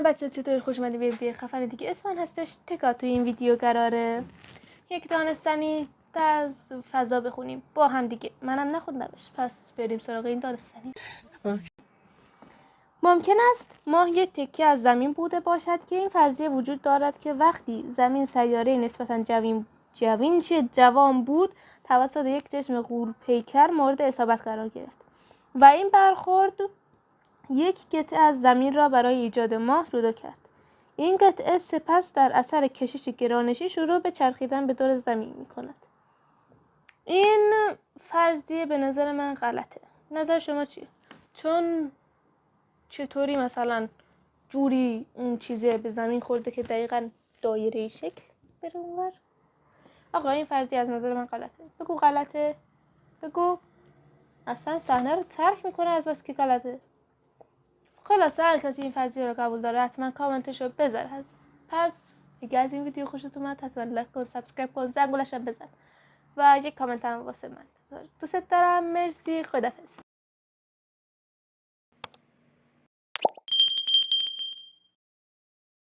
بچه چطور خوش اومدی به ویدیو خفن دیگه. اسم هستش تکا. توی این ویدیو قراره یک دانستنی از فضا بخونیم با هم دیگه. منم نخوندمش، پس بریم سراغ این دانستنی. ممکن است ماه یک تکه از زمین بوده باشد که این فرضیه وجود دارد که وقتی زمین سیاره نسبتاً جوان بود توسط یک جسم غول‌پیکر مورد اصابت قرار گرفت و این برخورد یک قطعه از زمین را برای ایجاد ماه جدا کرد. این قطعه سپس در اثر کشش گرانشی شروع به چرخیدن به دور زمین می کند. این فرضیه به نظر من غلطه. نظر شما چیه؟ چون چطوری مثلا جوری اون چیزه به زمین خورده که دقیقاً دایره شکل بره اونور؟ آقا این فرضیه از نظر من غلطه. بگو غلطه. بگو. اصلا صحنه رو ترک میکنه از بس که غلطه. خلاصه هر کسی این فرضیه رو قبول داره حتما کامنتش رو بذاره. پس اگه از این ویدیو خوشت اومد حتما لایک کن، سابسکرایب کن، زنگولش هم بزن و یک کامنت هم واسه من بذار. دوست دارم. مرسی. خدافظ.